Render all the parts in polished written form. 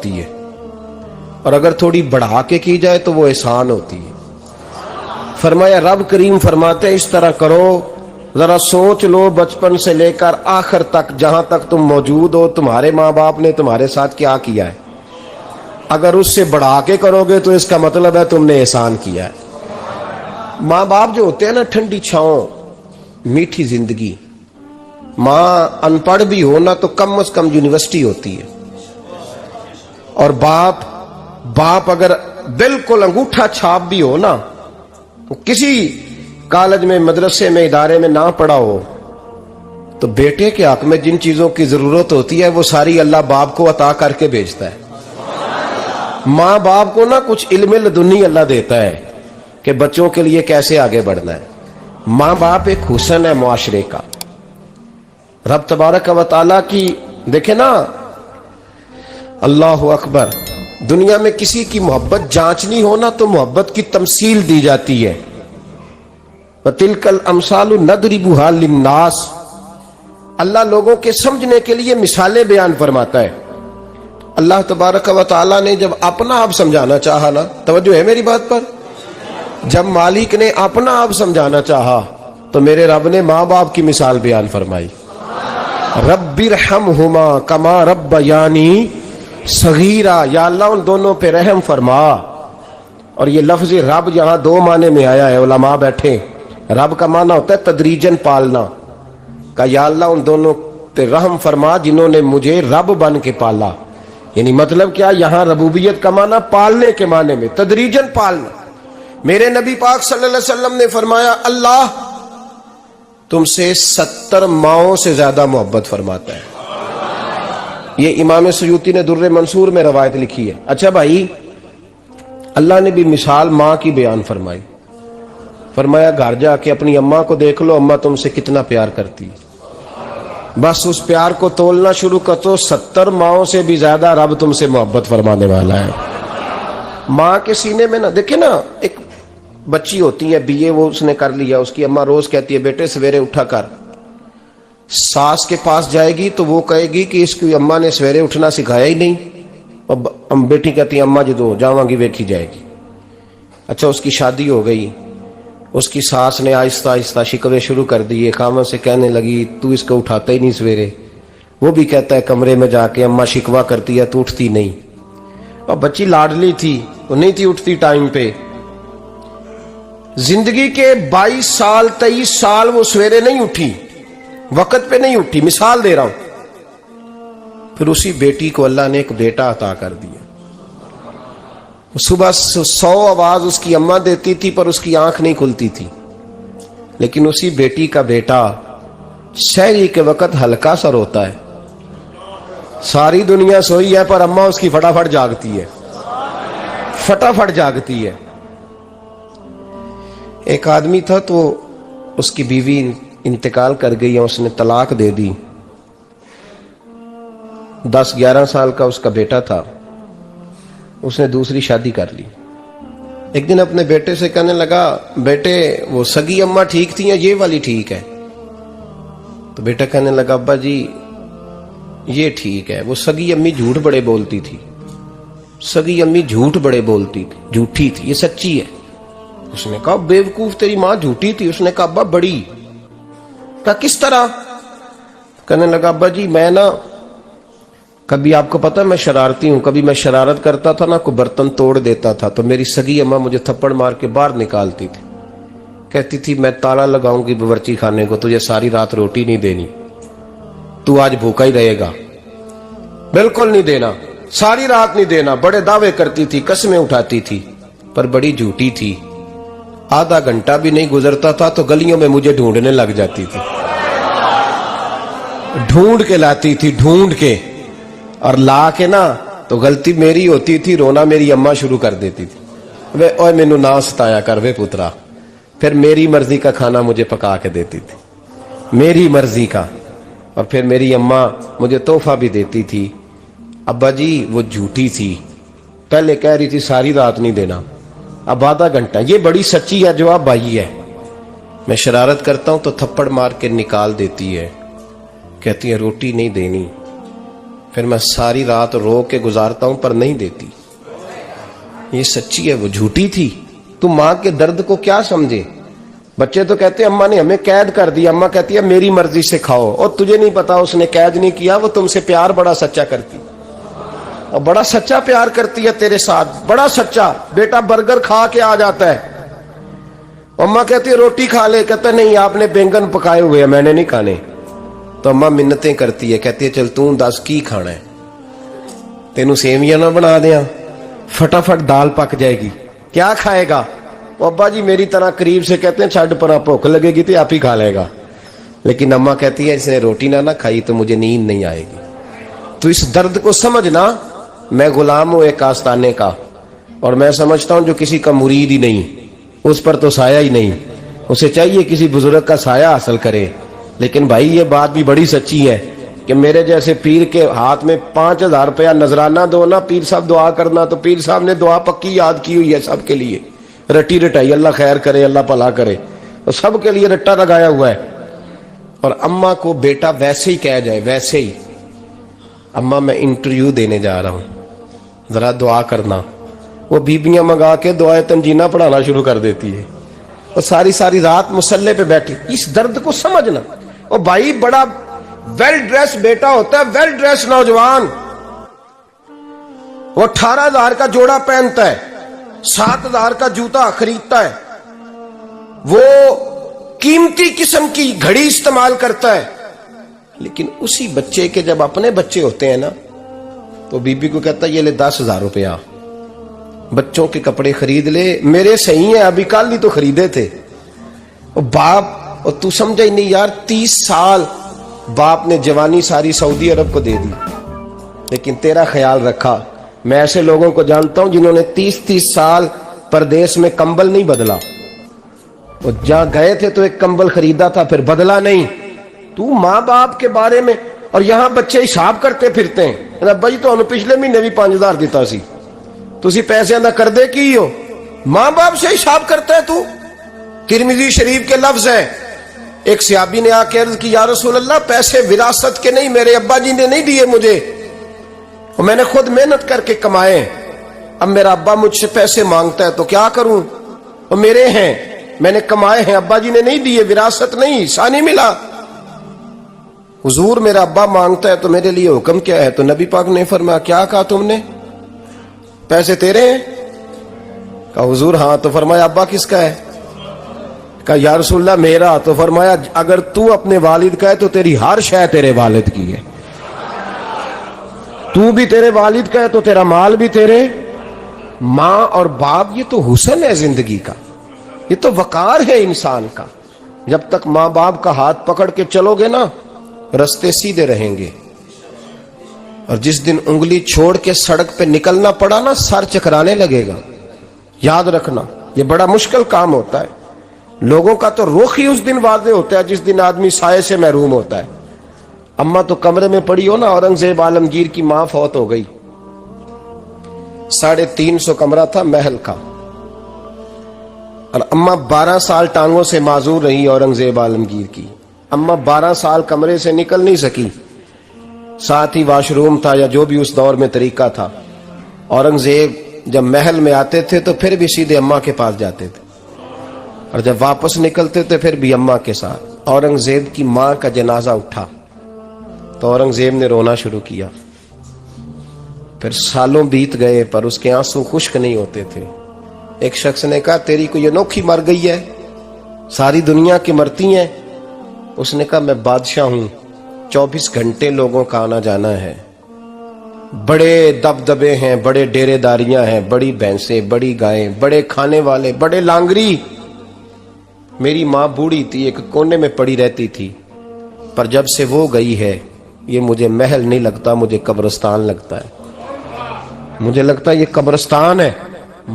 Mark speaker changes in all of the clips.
Speaker 1: ہوتی ہے، اور اگر تھوڑی بڑھا کے کی جائے تو وہ احسان ہوتی ہے۔ فرمایا رب کریم فرماتے اس طرح کرو، ذرا سوچ لو بچپن سے لے کر آخر تک جہاں تک تم موجود ہو تمہارے ماں باپ نے تمہارے ساتھ کیا کیا ہے۔ اگر اس سے بڑھا کے کرو گے تو اس کا مطلب ہے تم نے احسان کیا ہے۔ ماں باپ جو ہوتے ہیں نا، ٹھنڈی چھاؤں، میٹھی زندگی۔ ماں ان پڑھ بھی ہو نا تو کم از کم یونیورسٹی ہوتی ہے، اور باپ اگر بالکل انگوٹھا چھاپ بھی ہو نا، کسی کالج میں، مدرسے میں، ادارے میں نہ پڑھا ہو، تو بیٹے کے حق میں جن چیزوں کی ضرورت ہوتی ہے وہ ساری اللہ باپ کو عطا کر کے بھیجتا ہے۔ ماں باپ کو نا کچھ علم لدنی اللہ دیتا ہے کہ بچوں کے لیے کیسے آگے بڑھنا ہے۔ ماں باپ ایک حسن ہے معاشرے کا۔ رب تبارک و تعالیٰ کی دیکھیں نا، اللہ اکبر، دنیا میں کسی کی محبت جانچنی ہو نا تو محبت کی تمثیل دی جاتی ہے۔ وَتِلْكَ الْأَمْثَالُ نَضْرِبُهَا لِلنَّاسِ، اللہ لوگوں کے سمجھنے کے لیے مثالیں بیان فرماتا ہے۔ اللہ تبارک و تعالیٰ نے جب اپنا آپ سمجھانا چاہا نا، توجہ ہے میری بات پر، جب مالک نے اپنا آپ سمجھانا چاہا تو میرے رب نے ماں باپ کی مثال بیان فرمائی۔ رب ارحمہما کما ربیانی صغیرہ، یا اللہ ان دونوں پہ رحم فرما۔ اور یہ لفظ رب یہاں دو معنی میں آیا ہے، علماء بیٹھے۔ رب کا معنی ہوتا ہے تدریجن پالنا، کہ یا اللہ ان دونوں پہ رحم فرما جنہوں نے مجھے رب بن کے پالا۔ یعنی مطلب کیا، یہاں ربوبیت کا معنی پالنے کے معنی میں، تدریجن پالنا۔ میرے نبی پاک صلی اللہ علیہ وسلم نے فرمایا اللہ تم سے 70 ماؤں سے زیادہ محبت فرماتا ہے۔ یہ امام سیوطی نے در منصور میں روایت لکھی ہے۔ اچھا بھائی، اللہ نے بھی مثال ماں کی بیان فرمائی۔ فرمایا گھر جا کے اپنی اماں کو دیکھ لو، اماں تم سے کتنا پیار کرتی ہے۔ بس اس پیار کو تولنا شروع کر تو 70 ماؤں سے بھی زیادہ رب تم سے محبت فرمانے والا ہے۔ ماں کے سینے میں نا، دیکھیں نا، ایک بچی ہوتی ہے BA، وہ اس نے کر لیا، اس کی اماں روز کہتی ہے بیٹے سویرے اٹھا کر۔ ساس کے پاس جائے گی تو وہ کہے گی کہ اس کی اماں نے سویرے اٹھنا سکھایا ہی نہیں، اور بیٹی کہتی ہے اماں جدو جاواں گی ویکھی جائے گی۔ اچھا اس کی شادی ہو گئی، اس کی ساس نے آہستہ آہستہ شکوے شروع کر دیے، خامن سے کہنے لگی تو اس کو اٹھاتا ہی نہیں سویرے۔ وہ بھی کہتا ہے کمرے میں جا کے اماں شکوہ کرتی ہے تو اٹھتی نہیں۔ اور بچی لاڈلی تھی، وہ نہیں تھی اٹھتی ٹائم پہ۔ زندگی کے 22 سال 23 سال وہ سویرے نہیں اٹھی، وقت پہ نہیں اٹھی، مثال دے رہا ہوں۔ پھر اسی بیٹی کو اللہ نے ایک بیٹا عطا کر دیا۔ صبح 100 آواز اس کی اماں دیتی تھی پر اس کی آنکھ نہیں کھلتی تھی، لیکن اسی بیٹی کا بیٹا سحری کے وقت ہلکا سا روتا ہے، ساری دنیا سوئی ہے پر اماں اس کی فٹافٹ جاگتی ہے، فٹافٹ جاگتی ہے۔ ایک آدمی تھا تو اس کی بیوی انتقال کر گئی اور اس نے طلاق دے دی۔ 10-11 سال کا اس کا بیٹا تھا، اس نے دوسری شادی کر لی۔ ایک دن اپنے بیٹے سے کہنے لگا بیٹے وہ سگی اماں ٹھیک تھی یا یہ والی ٹھیک ہے؟ تو بیٹا کہنے لگا ابا جی یہ ٹھیک ہے، وہ سگی امی جھوٹ بڑے بولتی تھی، سگی امی جھوٹ بڑے بولتی تھی، جھوٹی تھی، یہ سچی ہے۔ اس نے کہا بیوقوف تیری ماں جھوٹی تھی؟ اس نے کہا ابا بڑی۔ کہا کس طرح؟ کہنے لگا ابا جی میں نا کبھی، آپ کو پتا میں شرارتی ہوں، کبھی میں شرارت کرتا تھا نا، کوئی برتن توڑ دیتا تھا تو میری سگی اماں مجھے تھپڑ مار کے باہر نکالتی تھی، کہتی تھی میں تالا لگاؤں گی باورچی خانے کو، تجھے ساری رات روٹی نہیں دینی، تو آج بھوکا ہی رہے گا، بالکل نہیں دینا، ساری رات نہیں دینا۔ بڑے دعوے کرتی تھی، قسمیں اٹھاتی تھی، پر بڑی جھوٹی تھی۔ آدھا گھنٹہ بھی نہیں گزرتا تھا تو گلیوں میں مجھے ڈھونڈنے لگ جاتی تھی، ڈھونڈ کے لاتی تھی، ڈھونڈ کے، اور لا کے نا تو غلطی میری ہوتی تھی، رونا میری اماں شروع کر دیتی تھی، وے اوے مینو نہ ستایا کر وے پترا۔ پھر میری مرضی کا کھانا مجھے پکا کے دیتی تھی، میری مرضی کا، اور پھر میری اماں مجھے تحفہ بھی دیتی تھی۔ ابا جی وہ جھوٹی تھی، پہلے کہہ رہی تھی ساری رات نہیں دینا، اب آدھا گھنٹہ۔ یہ بڑی سچی ہے جو اب بھائی ہے، میں شرارت کرتا ہوں تو تھپڑ مار کے نکال دیتی ہے، کہتی ہے روٹی نہیں دینی۔ پھر میں ساری رات رو کے گزارتا ہوں پر نہیں دیتی. یہ سچی ہے، وہ جھوٹی تھی. تم ماں کے درد کو کیا سمجھے؟ بچے تو کہتے ہیں اماں نے ہمیں قید کر دیا، اماں کہتی ہے میری مرضی سے کھاؤ. اور تجھے نہیں پتا اس نے قید نہیں کیا، وہ تم سے پیار بڑا سچا کرتی، اور بڑا سچا پیار کرتی ہے تیرے ساتھ، بڑا سچا. بیٹا برگر کھا کے آ جاتا ہے، اماں کہتی ہے روٹی کھا لے، کہتا ہے نہیں آپ نے بینگن پکائے ہوئے ہیں میں نے نہیں کھانے. تو اماں منتیں کرتی ہے، کہتی ہے چل تم دس کی کھانا ہے، تینوں سیویاں نہ بنا دیاں، فٹافٹ دال پک جائے گی، کیا کھائے گا؟ ابا جی میری طرح قریب سے کہتے ہیں چھڈ پرا، بھوک لگے گی تو آپ ہی کھا لے گا. لیکن اماں کہتی ہے اس نے روٹی نہ کھائی تو مجھے نیند نہیں آئے گی. تو اس درد کو سمجھنا. میں غلام ہوں ایک آستانے کا، اور میں سمجھتا ہوں جو کسی کا مرید ہی نہیں اس پر تو سایہ ہی نہیں، اسے چاہیے کسی بزرگ کا سایہ حاصل کرے. لیکن بھائی یہ بات بھی بڑی سچی ہے کہ میرے جیسے پیر کے ہاتھ میں 5000 روپیہ نذرانہ دو نا، پیر صاحب دعا کرنا، تو پیر صاحب نے دعا پکی یاد کی ہوئی ہے سب کے لیے، رٹی رٹائی، اللہ خیر کرے اللہ بھلا کرے، تو سب کے لیے رٹا لگایا ہوا ہے. اور اماں کو بیٹا ویسے ہی کہہ جائے، ویسے ہی اماں میں انٹرویو دینے جا رہا ہوں ذرا دعا کرنا، وہ بیبیاں منگا کے دعائے تنجینہ پڑھانا شروع کر دیتی ہے، اور ساری ساری رات مصلے پہ بیٹھی. اس درد کو سمجھنا. اور بھائی بڑا ویل ڈریس بیٹا ہوتا ہے، ویل ڈریس نوجوان، وہ 18,000 کا جوڑا پہنتا ہے، 7,000 کا جوتا خریدتا ہے، وہ قیمتی قسم کی گھڑی استعمال کرتا ہے. لیکن اسی بچے کے جب اپنے بچے ہوتے ہیں نا تو بی بی کو کہتا ہے یہ لے 10,000 روپیہ، بچوں کے کپڑے خرید لے، میرے صحیح ہیں ابھی کل ہی تو خریدے تھے. اور باپ، اور تو سمجھا ہی نہیں یار، 30 سال باپ نے جوانی ساری سعودی عرب کو دے دی، لیکن تیرا خیال رکھا. میں ایسے لوگوں کو جانتا ہوں جنہوں نے 30 سال پردیس میں کمبل نہیں بدلا، وہ جہاں گئے تھے تو ایک کمبل خریدا تھا پھر بدلا نہیں. تو ماں باپ کے بارے میں، اور یہاں بچے حساب کرتے پھرتے ہیں، ابا جی تو پچھلے مہینے بھی 5,000 دیتا سی، تسی پیسے ادا کر دے کی ہو، ماں باپ سے حساب کرتا ہے تو. ترمذی شریف کے لفظ ہیں، ایک صحابی نے آ کے عرض کی یا رسول اللہ پیسے وراثت کے نہیں، میرے ابا جی نے نہیں دیے مجھے، اور میں نے خود محنت کر کے کمائے، اب میرا ابا مجھ سے پیسے مانگتا ہے تو کیا کروں، اور میرے ہیں میں نے کمائے ہیں، ابا جی نے نہیں دیے، وراثت نہیں، حصہ نہیں ملا. حضور میرا ابا مانگتا ہے تو میرے لیے حکم کیا ہے؟ تو نبی پاک نے فرمایا کیا کہا تم نے؟ پیسے تیرے ہیں؟ کہا حضور ہاں. تو فرمایا ابا کس کا ہے؟ کہا یا رسول اللہ میرا. تو فرمایا اگر تو اپنے والد کا ہے تو تیری ہر شے تیرے والد کی ہے، تو بھی تیرے والد کا ہے تو تیرا مال بھی تیرے. ماں اور باپ یہ تو حسن ہے زندگی کا، یہ تو وقار ہے انسان کا. جب تک ماں باپ کا ہاتھ پکڑ کے چلو گے نا رستے سیدھے رہیں گے، اور جس دن انگلی چھوڑ کے سڑک پہ نکلنا پڑا نا سر چکرانے لگے گا. یاد رکھنا یہ بڑا مشکل کام ہوتا ہے. لوگوں کا تو رخ ہی اس دن واضح ہوتا ہے جس دن آدمی سائے سے محروم ہوتا ہے. اماں تو کمرے میں پڑی ہو نا، اورنگزیب عالمگیر کی ماں فوت ہو گئی، 350 کمرہ تھا محل کا، اور اماں 12 سال ٹانگوں سے معذور رہی اورنگزیب عالمگیر کی. اماں 12 سال کمرے سے نکل نہیں سکی، ساتھ ہی واش روم تھا یا جو بھی اس دور میں طریقہ تھا. اورنگزیب جب محل میں آتے تھے تو پھر بھی سیدھے اماں کے پاس جاتے تھے، اور جب واپس نکلتے تھے پھر بھی اماں کے ساتھ. اورنگزیب کی ماں کا جنازہ اٹھا تو اورنگزیب نے رونا شروع کیا. پھر سالوں بیت گئے پر اس کے آنسو خشک نہیں ہوتے تھے. ایک شخص نے کہا تیری کوئی انوکھی مر گئی ہے، ساری دنیا کی مرتی ہیں. اس نے کہا میں بادشاہ ہوں، 24 گھنٹے لوگوں کا آنا جانا ہے، بڑے دبدبے ہیں، بڑے ڈیرے داریاں ہیں، بڑی بھینسیں، بڑی گائیں، بڑے کھانے والے، بڑے لانگری. میری ماں بوڑھی تھی، ایک کونے میں پڑی رہتی تھی، پر جب سے وہ گئی ہے یہ مجھے محل نہیں لگتا، مجھے قبرستان لگتا ہے، مجھے لگتا ہے یہ قبرستان ہے.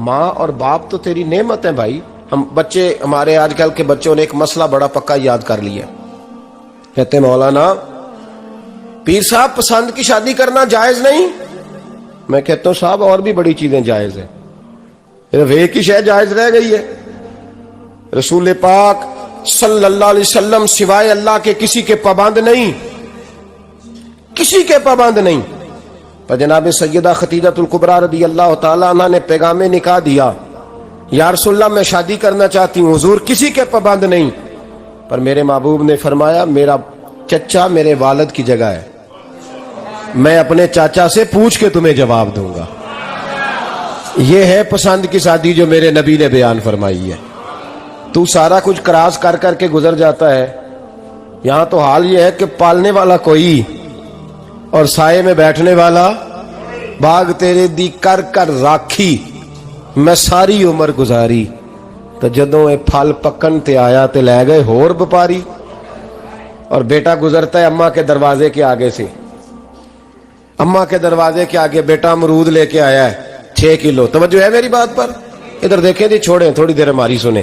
Speaker 1: ماں اور باپ تو تیری نعمت ہے بھائی. ہم بچے، ہمارے آج کل کے بچوں نے ایک مسئلہ بڑا پکا یاد کر لیا، کہتے ہیں مولانا پیر صاحب پسند کی شادی کرنا جائز نہیں. میں کہتا ہوں صاحب اور بھی بڑی چیزیں جائز ہیں، صرف ایک ہی شے جائز رہ گئی ہے. رسول پاک صلی اللہ علیہ وسلم سوائے اللہ کے کسی کے پابند نہیں، کسی کے پابند نہیں. پر جناب سیدہ خدیجۃ الکبریٰ رضی اللہ تعالیٰ عنہ نے پیغام نکاح دیا، یا رسول اللہ میں شادی کرنا چاہتی ہوں، حضور کسی کے پابند نہیں، پر میرے محبوب نے فرمایا میرا چچا میرے والد کی جگہ ہے، میں اپنے چاچا سے پوچھ کے تمہیں جواب دوں گا۔ یہ ہے پسند کی شادی جو میرے نبی نے بیان فرمائی ہے۔ تو سارا کچھ کراس کر کر کے گزر جاتا ہے، یہاں تو حال یہ ہے کہ پالنے والا کوئی اور سائے میں بیٹھنے والا، باغ تیرے دی کر کر راکھی میں ساری عمر گزاری، تو جدوں اے پھل پکن تے آیا تے لے گئے ہور بپاری۔ اور بیٹا گزرتا ہے اماں کے دروازے کے آگے سے، اماں کے دروازے کے آگے بیٹا امرود لے کے آیا ہے 6 کلو، توجہ ہے میری بات پر؟ ادھر دیکھیں جی، چھوڑیں تھوڑی دیر ہماری سنیں۔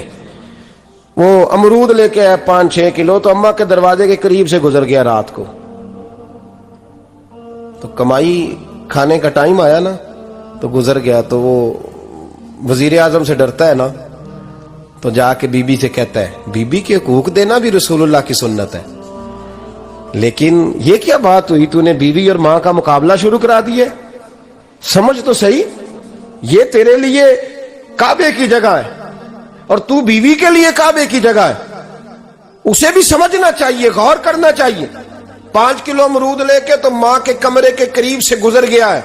Speaker 1: وہ امرود لے کے آیا 5-6 کلو، تو اماں کے دروازے کے قریب سے گزر گیا رات کو، تو کمائی کھانے کا ٹائم آیا نا، تو گزر گیا، تو وہ وزیر اعظم سے ڈرتا ہے نا، تو جا کے بی بی سے کہتا ہے بی بی کے حقوق دینا بھی رسول اللہ کی سنت ہے، لیکن یہ کیا بات ہوئی، تو نے بیوی اور ماں کا مقابلہ شروع کرا دیے؟ سمجھ تو صحیح، یہ تیرے لیے کعبے کی جگہ ہے اور تو بیوی کے لیے کعبے کی جگہ ہے، اسے بھی سمجھنا چاہیے، غور کرنا چاہیے۔ 5 کلو امرود لے کے تو ماں کے کمرے کے قریب سے گزر گیا ہے،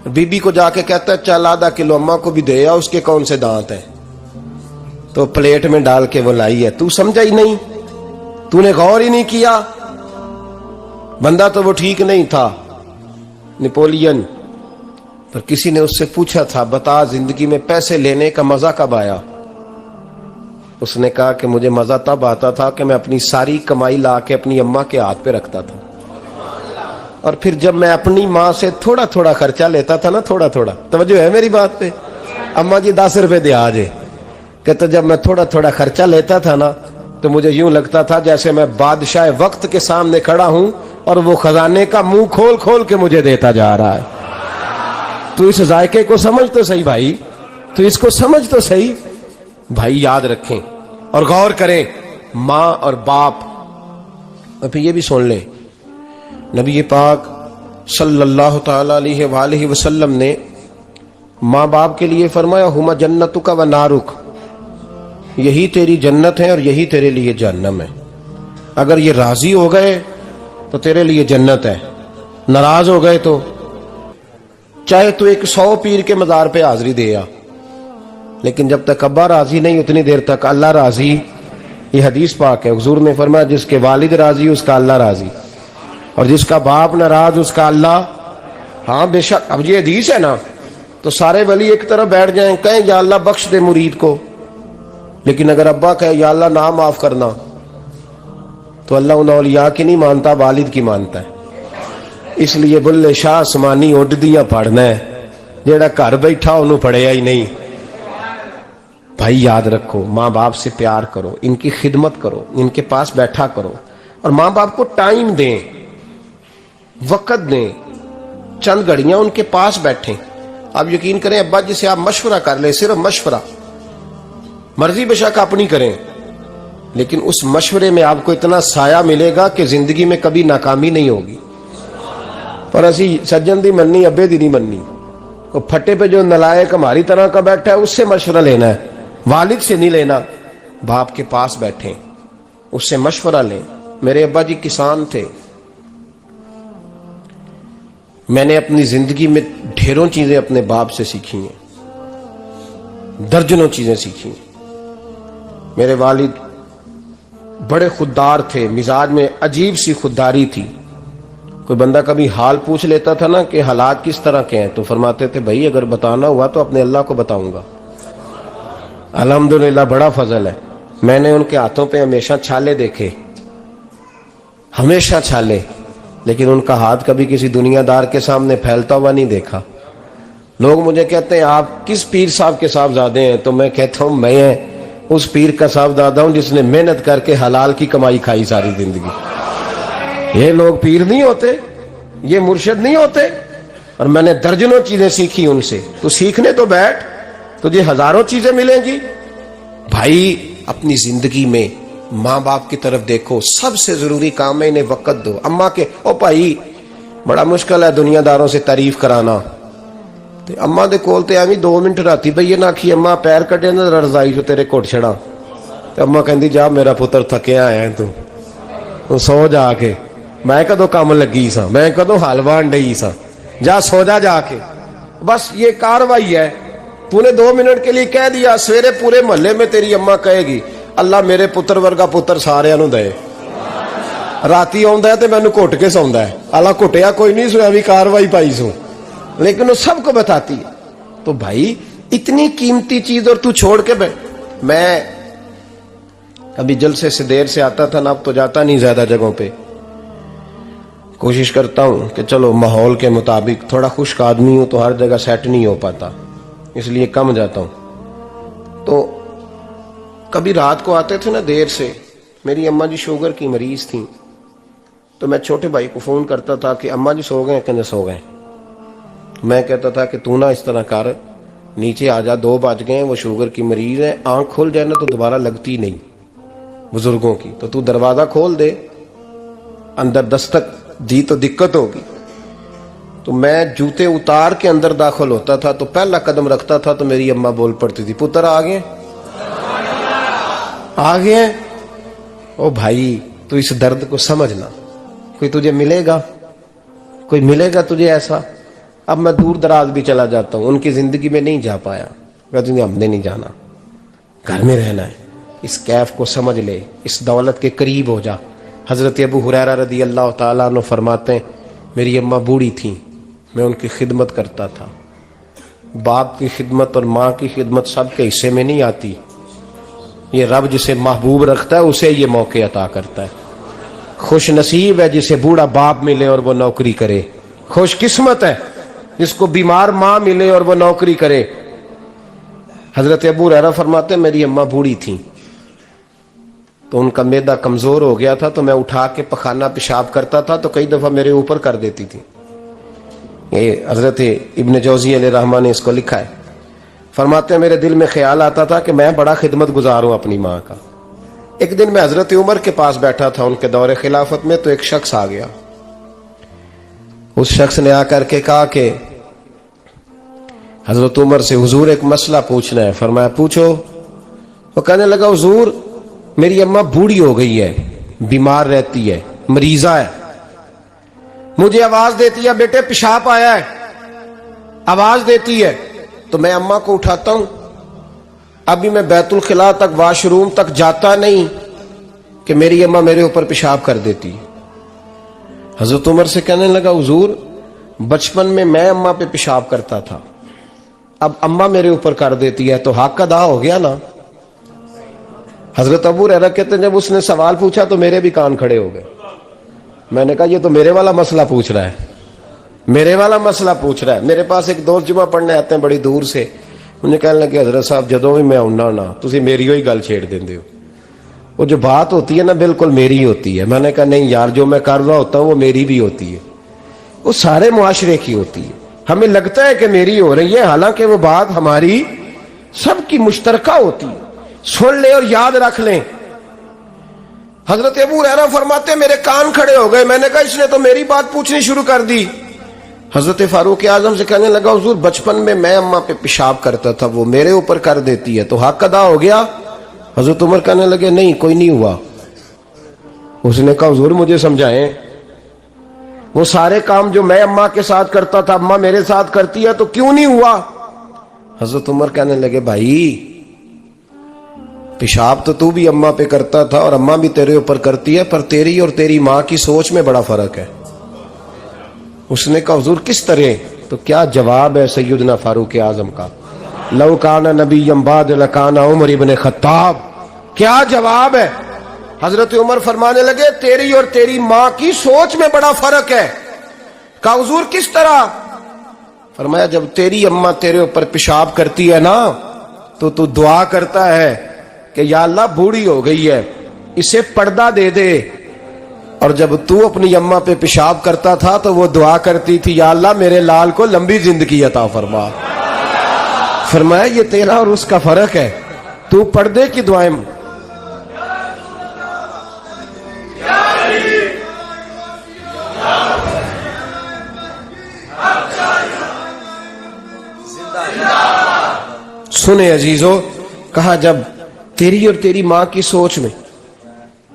Speaker 1: بی بی کو جا کے کہتا ہے چل آدھا کلو اماں کو بھی دے آ، اس کے کون سے دانت ہیں، تو پلیٹ میں ڈال کے وہ لائی ہے، تو سمجھا ہی نہیں، تو نے غور ہی نہیں کیا۔ بندہ تو وہ ٹھیک نہیں تھا نپولین، پر کسی نے اس سے پوچھا تھا بتا زندگی میں پیسے لینے کا مزہ کب آیا؟ اس نے کہا کہ مجھے مزہ تب آتا تھا کہ میں اپنی ساری کمائی لا کے اپنی اماں کے ہاتھ پہ رکھتا تھا، اور پھر جب میں اپنی ماں سے تھوڑا تھوڑا خرچہ لیتا تھا نا، تھوڑا تھوڑا، توجہ ہے میری بات پہ؟ اماں جی 10 روپے دے آجے، کہتا جب میں تھوڑا تھوڑا خرچہ لیتا تھا نا، تو مجھے یوں لگتا تھا جیسے میں بادشاہ وقت کے سامنے کھڑا ہوں اور وہ خزانے کا منہ کھول کھول کے مجھے دیتا جا رہا ہے۔ تو اس ذائقے کو سمجھ تو صحیح بھائی، تو اس کو سمجھ تو صحیح بھائی، یاد رکھیں اور غور کریں۔ ماں اور باپ، اور پھر یہ بھی سن لیں، نبی پاک صلی اللہ تعالی علیہ وآلہ وسلم نے ماں باپ کے لیے فرمایا ہما جنتک و نارک، یہی تیری جنت ہے اور یہی تیرے لیے جہنم ہے۔ اگر یہ راضی ہو گئے تو تیرے لیے جنت ہے، ناراض ہو گئے تو چاہے تو ایک 100 پیر کے مزار پہ حاضری دے آ، لیکن جب تک ابا راضی نہیں اتنی دیر تک اللہ راضی۔ یہ حدیث پاک ہے، حضور نے فرمایا جس کے والد راضی اس کا اللہ راضی، اور جس کا باپ ناراض اس کا اللہ۔ ہاں بے شک، اب یہ حدیث ہے نا، تو سارے ولی ایک طرف بیٹھ جائیں، کہیں یا اللہ بخش دے مرید کو، لیکن اگر ابا کہے یا اللہ نہ معاف کرنا، تو اللہ ان اولیاء کی نہیں مانتا، والد کی مانتا ہے۔ اس لیے بلے شاہ سمانی اڈ دیا پڑھنا ہے، جیڑا گھر بیٹھا انہوں پڑھیا ہی نہیں۔ بھائی یاد رکھو، ماں باپ سے پیار کرو، ان کی خدمت کرو، ان کے پاس بیٹھا کرو، اور ماں باپ کو ٹائم دیں، وقت دیں، چند گھڑیاں ان کے پاس بیٹھیں۔ آپ یقین کریں ابا جی سے آپ مشورہ کر لیں، صرف مشورہ، مرضی بے شک اپنی کریں، لیکن اس مشورے میں آپ کو اتنا سایہ ملے گا کہ زندگی میں کبھی ناکامی نہیں ہوگی۔ پر اسی سجن دی مننی ابے دی نہیں مننی، وہ پھٹے پہ جو نلائق ہماری طرح کا بیٹھا ہے اس سے مشورہ لینا ہے، والد سے نہیں لینا۔ باپ کے پاس بیٹھیں، اس سے مشورہ لیں۔ میرے ابا جی کسان تھے، میں نے اپنی زندگی میں ڈھیروں چیزیں اپنے باپ سے سیکھی ہیں، درجنوں چیزیں سیکھی ہیں۔ میرے والد بڑے خوددار تھے، مزاج میں عجیب سی خودداری تھی۔ کوئی بندہ کبھی حال پوچھ لیتا تھا نا کہ حالات کس طرح کے ہیں، تو فرماتے تھے بھائی اگر بتانا ہوا تو اپنے اللہ کو بتاؤں گا۔ الحمدللہ بڑا فضل ہے، میں نے ان کے ہاتھوں پہ ہمیشہ چھالے دیکھے، ہمیشہ چھالے، لیکن ان کا ہاتھ کبھی کسی دنیا دار کے سامنے پھیلتا ہوا نہیں دیکھا۔ لوگ مجھے کہتے ہیں آپ کس پیر صاحب کے صاحبزادے ہیں، تو میں کہتا ہوں میں اس پیر کا صاحبزادہ ہوں جس نے محنت کر کے حلال کی کمائی کھائی ساری زندگی۔ یہ لوگ پیر نہیں ہوتے، یہ مرشد نہیں ہوتے، اور میں نے درجنوں چیزیں سیکھی ان سے۔ تو سیکھنے تو بیٹھ، تجھے ہزاروں چیزیں ملیں گی۔ بھائی اپنی زندگی میں ماں باپ کی طرف دیکھو، سب سے ضروری کام ہے انہیں وقت دو۔ اماں کے او بھائی بڑا مشکل ہے دنیا داروں سے تعریف کرانا. تے اما دے کول تے ایویں 2 منٹ راتی بھئی نہ آکھی اما پیر کٹے نہ رضائی جو تیرے گھٹ چھڑا. تے اما کہندی جا میرا پتر تھکیا آیا تو سو جا کے, میں کدو کام لگی سا, میں کدو حل وان ڈئی سا, جا سو جا کے. بس یہ کاروائی ہے. تو نے 2 منٹ کے لیے کہہ دیا, سویرے پورے محلے میں تیری اما کہے گی اللہ میرے پتر ورگا پتر سارے نو دے. راتی آندا ہے تے مینوں گھٹ کے سوندا ہے, اللہ گھٹیا کوئی نہیں سو بھی کاروائی پائی سو, لیکن وہ سب کو بتاتی ہے. تو بھائی اتنی قیمتی چیز اور تو چھوڑ کے میں ابھی جلسے سے دیر سے آتا تھا نا, اب تو جاتا نہیں زیادہ جگہوں پہ. کوشش کرتا ہوں کہ چلو ماحول کے مطابق, تھوڑا خشک آدمی ہوں تو ہر جگہ سیٹ نہیں ہو پاتا, اس لیے کم جاتا ہوں. تو کبھی رات کو آتے تھے نا دیر سے, میری اماں جی شوگر کی مریض تھیں, تو میں چھوٹے بھائی کو فون کرتا تھا کہ اماں جی سو گئے, کہنے سو گئے. میں کہتا تھا کہ تو نہ اس طرح کر, نیچے آ جا, 2 بج گئے, وہ شوگر کی مریض ہے, آنکھ کھل جائے نا تو دوبارہ لگتی نہیں بزرگوں کی, تو دروازہ کھول دے, اندر دستک دی تو دقت ہوگی. تو میں جوتے اتار کے اندر داخل ہوتا تھا, تو پہلا قدم رکھتا تھا تو میری اماں بول پڑتی تھی پتر آ گئے, آ گئے. او بھائی تو اس درد کو سمجھنا, کوئی تجھے ملے گا, کوئی ملے گا تجھے ایسا. اب میں دور دراز بھی چلا جاتا ہوں, ان کی زندگی میں نہیں جا پایا, کہتے ہیں ہم نے نہیں جانا, گھر میں رہنا ہے. اس کیف کو سمجھ لے, اس دولت کے قریب ہو جا. حضرت ابو ہریرہ رضی اللہ تعالیٰ عنہ فرماتے ہیں میری اماں بوڑھی تھیں, میں ان کی خدمت کرتا تھا. باپ کی خدمت اور ماں کی خدمت سب کے حصے میں نہیں آتی, یہ رب جسے محبوب رکھتا ہے اسے یہ موقع عطا کرتا ہے. خوش نصیب ہے جسے بوڑھا باپ ملے اور وہ نوکری کرے, خوش قسمت ہے جس کو بیمار ماں ملے اور وہ نوکری کرے. حضرت ابو ہریرہ فرماتے ہیں میری اماں بوڑھی تھیں, تو ان کا معدہ کمزور ہو گیا تھا, تو میں اٹھا کے پخانہ پیشاب کرتا تھا تو کئی دفعہ میرے اوپر کر دیتی تھی. یہ حضرت ابن جوزی علیہ رحمہ نے اس کو لکھا ہے. فرماتے ہیں میرے دل میں خیال آتا تھا کہ میں بڑا خدمت گزار ہوں اپنی ماں کا. ایک دن میں حضرت عمر کے پاس بیٹھا تھا ان کے دور خلافت میں, تو ایک شخص آ گیا. اس شخص نے آ کر کے کہا کہ حضرت عمر سے حضور ایک مسئلہ پوچھنا ہے. فرمایا پوچھو. وہ کہنے لگا حضور میری اماں بوڑھی ہو گئی ہے, بیمار رہتی ہے, مریضہ ہے, مجھے آواز دیتی ہے بیٹے پیشاب آیا ہے, آواز دیتی ہے, تو میں اماں کو اٹھاتا ہوں. ابھی میں بیت الخلاء تک, واش روم تک جاتا نہیں کہ میری اماں میرے اوپر پیشاب کر دیتی. حضرت عمر سے کہنے لگا حضور بچپن میں اماں پہ پیشاب کرتا تھا, اب اماں میرے اوپر کر دیتی ہے تو حق ادا ہو گیا نا. حضرت ابو ہریرہ کہتے ہیں جب اس نے سوال پوچھا تو میرے بھی کان کھڑے ہو گئے. میں نے کہا یہ تو میرے والا مسئلہ پوچھ رہا ہے, میرے والا مسئلہ پوچھ رہا ہے. میرے پاس ایک دوست جمعہ پڑھنے آتے ہیں بڑی دور سے, انہیں کہنے لگے حضرت صاحب جدوں بھی میں آؤنا نا تسی میری ہوئی گل چھیڑ دیندے ہو, وہ جو بات ہوتی ہے نا بالکل میری ہوتی ہے. میں نے کہا نہیں یار جو میں کر رہا ہوتا ہوں وہ میری بھی ہوتی ہے, وہ سارے معاشرے کی ہوتی ہے. ہمیں لگتا ہے کہ میری ہو رہی ہے, حالانکہ وہ بات ہماری سب کی مشترکہ ہوتی ہے. سن لیں اور یاد رکھ لیں. حضرت ابو ہریرہ فرماتے ہیں میرے کان کھڑے ہو گئے. میں نے کہا اس نے تو میری بات پوچھنی شروع کر دی. حضرت فاروق اعظم سے کہنے لگا حضور بچپن میں اماں پہ پیشاب کرتا تھا, وہ میرے اوپر کر دیتی ہے تو حق ادا ہو گیا. حضرت عمر کہنے لگے نہیں کوئی نہیں ہوا. اس نے کہا حضور مجھے سمجھائیں, وہ سارے کام جو میں اماں کے ساتھ کرتا تھا اماں میرے ساتھ کرتی ہے تو کیوں نہیں ہوا. حضرت عمر کہنے لگے بھائی پیشاب تو بھی اماں پہ کرتا تھا اور اماں بھی تیرے اوپر کرتی ہے, پر تیری اور تیری ماں کی سوچ میں بڑا فرق ہے. اس نے کہا حضور کس طرح؟ تو کیا جواب ہے سیدنا فاروق اعظم کا, لو کان نبی بعد لکان عمر ابن خطاب. کیا جواب ہے؟ حضرت عمر فرمانے لگے تیری اور تیری ماں کی سوچ میں بڑا فرق ہے. کہا حضور کس طرح؟ فرمایا جب تیری اماں تیرے اوپر پیشاب کرتی ہے نا تو دعا کرتا ہے کہ یا اللہ بوڑھی ہو گئی ہے اسے پردہ دے دے, اور جب تو اپنی اماں پہ پیشاب کرتا تھا تو وہ دعا کرتی تھی یا اللہ میرے لال کو لمبی زندگی عطا فرما. فرمایا یہ تیرا اور اس کا فرق ہے, تو پردے کی دعائیں. سنے عزیزو، کہا جب تیری اور تیری ماں کی سوچ میں،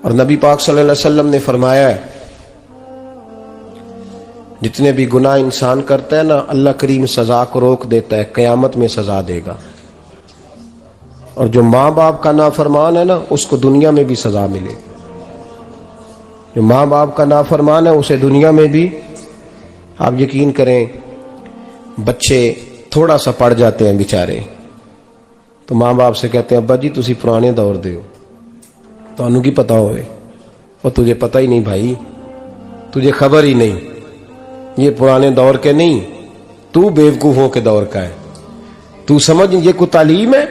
Speaker 1: اور نبی پاک صلی اللہ علیہ وسلم نے فرمایا ہے جتنے بھی گناہ انسان کرتا ہے نا، اللہ کریم سزا کو روک دیتا ہے، قیامت میں سزا دے گا، اور جو ماں باپ کا نافرمان ہے نا اس کو دنیا میں بھی سزا ملے گی۔ جو ماں باپ کا نافرمان ہے اسے دنیا میں بھی، آپ یقین کریں بچے تھوڑا سا پڑ جاتے ہیں بیچارے تو ماں باپ سے کہتے ہیں ابا جی تسی پرانے دور دے ہو، تو انہوں کی پتا ہوئے، اور تجھے پتہ ہی نہیں بھائی، تجھے خبر ہی نہیں، یہ پرانے دور کے نہیں، تو بیوقوفوں کے دور کا ہے، تو سمجھ یہ کوئی تعلیم ہے؟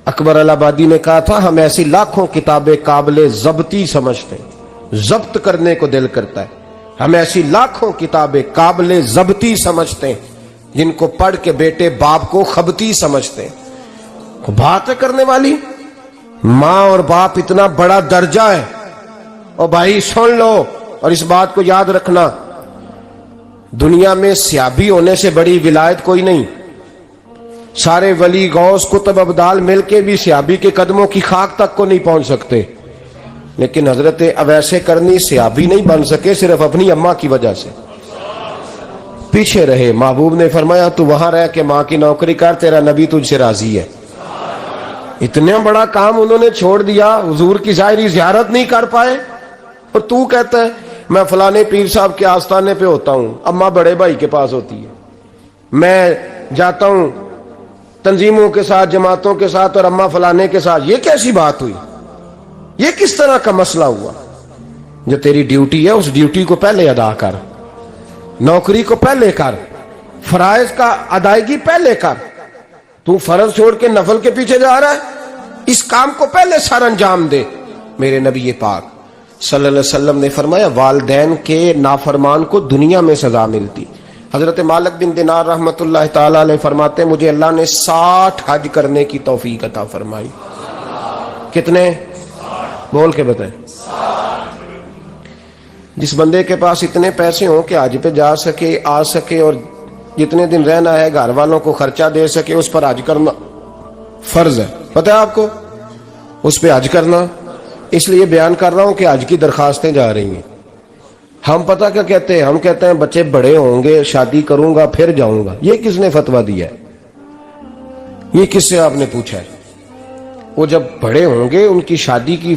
Speaker 1: اکبر الہآبادی نے کہا تھا ہم ایسی لاکھوں کتابیں قابل ضبطی سمجھتے ہیں، ضبط کرنے کو دل کرتا ہے، ہم ایسی لاکھوں کتابیں قابل ضبطی سمجھتے ہیں جن کو پڑھ کے بیٹے باپ کو خبتی سمجھتے ہیں۔ باتیں کرنے والی ماں اور باپ اتنا بڑا درجہ ہے، اور بھائی سن لو اور اس بات کو یاد رکھنا، دنیا میں سیابی ہونے سے بڑی ولایت کوئی نہیں، سارے ولی غوث کتب ابدال مل کے بھی سیابی کے قدموں کی خاک تک کو نہیں پہنچ سکتے، لیکن حضرت اویس کرنی سیابی نہیں بن سکے صرف اپنی اماں کی وجہ سے، پیچھے رہے۔ محبوب نے فرمایا تو وہاں رہ کے ماں کی نوکری کر، تیرا نبی تجھ سے راضی ہے۔ اتنا بڑا کام انہوں نے چھوڑ دیا، حضور کی ظاہری زیارت نہیں کر پائے، اور تو کہتا ہے میں فلانے پیر صاحب کے آستانے پہ ہوتا ہوں، اماں بڑے بھائی کے پاس ہوتی ہے، میں جاتا ہوں تنظیموں کے ساتھ جماعتوں کے ساتھ اور اماں فلانے کے ساتھ۔ یہ کیسی بات ہوئی؟ یہ کس طرح کا مسئلہ ہوا؟ جو تیری ڈیوٹی ہے اس ڈیوٹی کو پہلے ادا کر، نوکری کو پہلے کر، فرائض کا ادائیگی پہلے کر۔ تو فرض چھوڑ کے نفل کے پیچھے جا رہا ہے، اس کام کو پہلے سر انجام دے۔ میرے نبی پاک صلی اللہ علیہ وسلم نے فرمایا والدین کے نافرمان کو دنیا میں سزا ملتی۔ حضرت مالک بن دینار رحمت اللہ تعالی علیہ فرماتے ہیں مجھے اللہ نے 60 حج کرنے کی توفیق عطا فرمائی۔ کتنے؟ بول کے بتائیں۔ جس بندے کے پاس اتنے پیسے ہوں کہ حج پہ جا سکے، آ سکے، اور جتنے دن رہنا ہے گھر والوں کو خرچہ دے سکے، اس پر حج کرنا فرض ہے۔ پتہ ہے آپ کو اس پہ حج کرنا؟ اس لیے بیان کر رہا ہوں کہ حج کی درخواستیں جا رہی ہیں۔ ہم پتہ کیا کہتے ہیں؟ ہم کہتے ہیں بچے بڑے ہوں گے، شادی کروں گا پھر جاؤں گا۔ یہ کس نے فتویٰ دیا ہے؟ یہ کس سے آپ نے پوچھا ہے؟ وہ جب بڑے ہوں گے ان کی شادی کی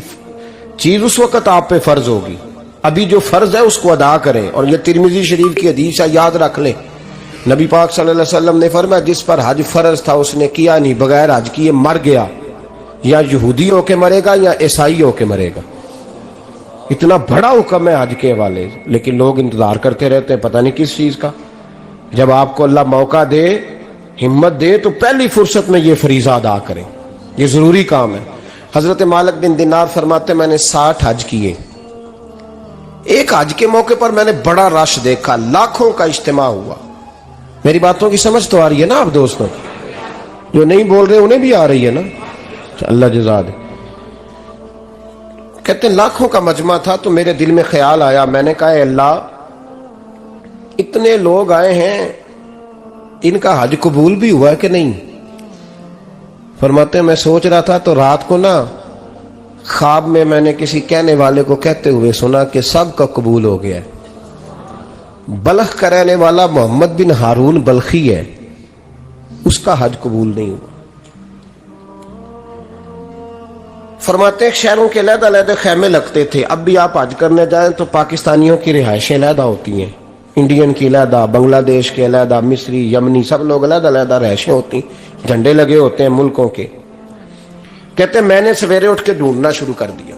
Speaker 1: چیز اس وقت آپ پہ فرض ہوگی، ابھی جو فرض ہے اس کو ادا کریں۔ اور یہ ترمذی شریف کی حدیث ہے، یاد رکھ لیں، نبی پاک صلی اللہ علیہ وسلم نے فرمایا جس پر حج فرض تھا اس نے کیا نہیں، بغیر حج کیے مر گیا، یا یہودی ہو کے مرے گا یا عیسائی ہو کے مرے گا۔ اتنا بڑا حکم ہے حج کے حوالے، لیکن لوگ انتظار کرتے رہتے ہیں پتہ نہیں کس چیز کا۔ جب آپ کو اللہ موقع دے، ہمت دے، تو پہلی فرصت میں یہ فریضہ ادا کریں، یہ ضروری کام ہے۔ حضرت مالک بن دینار فرماتے میں نے 60 حج کیے، ایک حج کے موقع پر میں نے بڑا رش دیکھا، لاکھوں کا اجتماع ہوا۔ میری باتوں کی سمجھ تو آ رہی ہے نا آپ دوستوں؟ جو نہیں بول رہے انہیں بھی آ رہی ہے نا؟ اللہ جزا دے۔ کہتے ہیں لاکھوں کا مجمع تھا، تو میرے دل میں خیال آیا، میں نے کہا اے اللہ اتنے لوگ آئے ہیں، ان کا حج قبول بھی ہوا ہے کہ نہیں؟ فرماتے ہیں میں سوچ رہا تھا تو رات کو نا خواب میں نے کسی کہنے والے کو کہتے ہوئے سنا کہ سب کا قبول ہو گیا ہے۔ بلخ کا رہنے والا محمد بن ہارون بلخی ہے، اس کا حج قبول نہیں ہوا۔ فرماتے ہیں شہروں کے علیحدہ علیحدہ خیمے لگتے تھے، اب بھی آپ حج کرنے جائیں تو پاکستانیوں کی رہائشیں علیحدہ ہوتی ہیں، انڈین کی علیحدہ، بنگلہ دیش کے علیحدہ، مصری، یمنی، سب لوگ علیحدہ علیحدہ رہائشیں ہوتی ہیں، جھنڈے لگے ہوتے ہیں ملکوں کے۔ کہتے ہیں میں نے سویرے اٹھ کے ڈھونڈنا شروع کر دیا،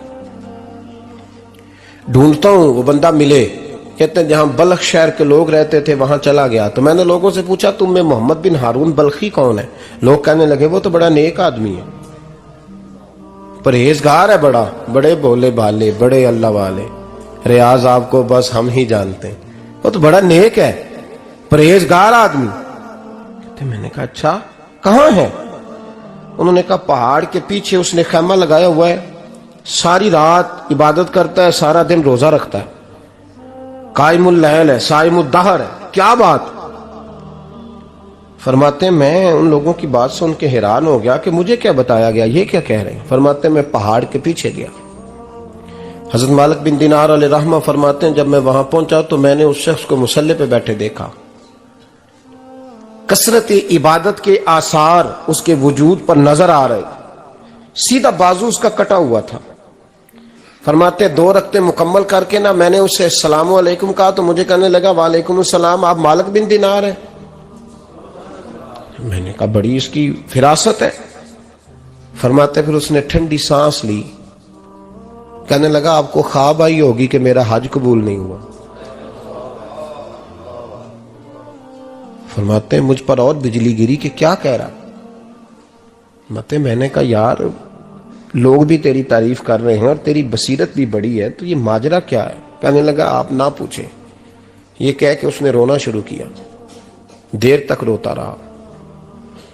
Speaker 1: ڈھونڈتا ہوں وہ بندہ ملے۔ کہتے ہیں جہاں بلخ شہر کے لوگ رہتے تھے وہاں چلا گیا، تو میں نے لوگوں سے پوچھا تم میں محمد بن ہارون بلخی کون ہے؟ لوگ کہنے لگے وہ تو بڑا نیک آدمی ہے، پرہیزگار ہے، بڑے بولے بالے، بڑے اللہ والے، ریاض آپ کو بس ہم ہی جانتے ہیں، وہ تو بڑا نیک ہے، پرہیزگار آدمی۔ کہتے میں نے کہا اچھا کہاں ہے؟ انہوں نے کہا پہاڑ کے پیچھے اس نے خیمہ لگایا ہوا ہے، ساری رات عبادت کرتا ہے، سارا دن روزہ رکھتا ہے، قائم اللیل ہے، صائم الدہر ہے۔ کیا بات؟ فرماتے ہیں میں ان لوگوں کی بات سن کے حیران ہو گیا کہ مجھے کیا بتایا گیا، یہ کیا کہہ رہے ہیں؟ فرماتے ہیں میں پہاڑ کے پیچھے گیا. حضرت مالک بن دینار علیہ رحمہ فرماتے ہیں جب میں وہاں پہنچا تو میں نے اس شخص کو مصلی پہ بیٹھے دیکھا. کثرت عبادت کے آثار اس کے وجود پر نظر آ رہے. سیدھا بازو اس کا کٹا ہوا تھا. فرماتے 2 رکعتیں مکمل کر کے نا میں نے اسے السلام علیکم کہا تو مجھے کہنے لگا وعلیکم السلام، آپ مالک بن دینار ہیں؟ میں نے کہا بڑی اس کی فراست ہے. فرماتے پھر اس نے ٹھنڈی سانس لی، کہنے لگا آپ کو خواب آئی ہوگی کہ میرا حج قبول نہیں ہوا. فرماتے ہیں مجھ پر اور بجلی گری کہ کیا کہہ رہا. فرماتے میں نے کہا یار لوگ بھی تیری تعریف کر رہے ہیں اور تیری بصیرت بھی بڑی ہے، تو یہ ماجرا کیا ہے؟ کہنے لگا آپ نہ پوچھیں. یہ کہہ کہ اس نے رونا شروع کیا. دیر تک روتا رہا.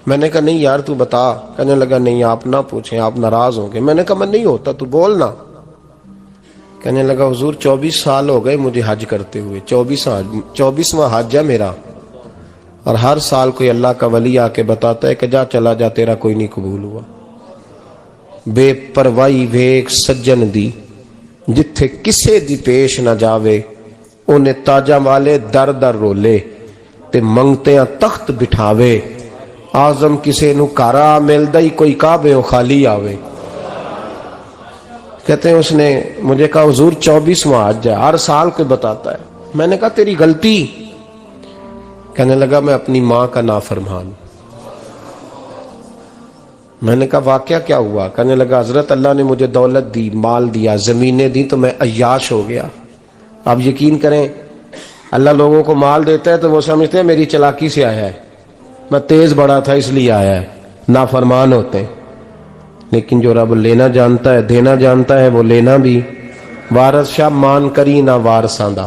Speaker 1: میں نے کہا نہیں یار تو بتا. کہنے لگا نہیں آپ نہ پوچھیں، آپ ناراض ہوں گے. میں نے کہا میں نہیں ہوتا، تو بولنا. کہنے لگا حضور 24 سال ہو گئے مجھے حج کرتے ہوئے، 24واں حج ہے میرا، اور ہر سال کوئی اللہ کا ولی آ کے بتاتا ہے کہ جا چلا جا تیرا کوئی نہیں قبول ہوا. بے پروائی ویک سجن دی جتھے کسے دی پیش نہ جاوے، انہیں تاجاں والے در در رولے تے منگتیاں تخت بٹھاوے. آزم کسے نو کارا ملدا ہی کوئی کعبے او خالی آوے. کہتے ہیں اس نے مجھے کہا حضور 24واں حج ہے، ہر سال کوئی بتاتا ہے. میں نے کہا تیری غلطی. کہنے لگا میں اپنی ماں کا نافرمان. میں نے کہا واقعہ کیا ہوا؟ کہنے لگا حضرت اللہ نے مجھے دولت دی، مال دیا، زمینیں دی تو میں عیاش ہو گیا. آپ یقین کریں اللہ لوگوں کو مال دیتا ہے تو وہ سمجھتے ہیں میری چلاکی سے آیا ہے، میں تیز بڑا تھا اس لیے آیا ہے. نافرمان ہوتے ہیں. لیکن جو رب لینا جانتا ہے دینا جانتا ہے وہ لینا بھی. وارث شاہ مان کری نہ وارثاں دا،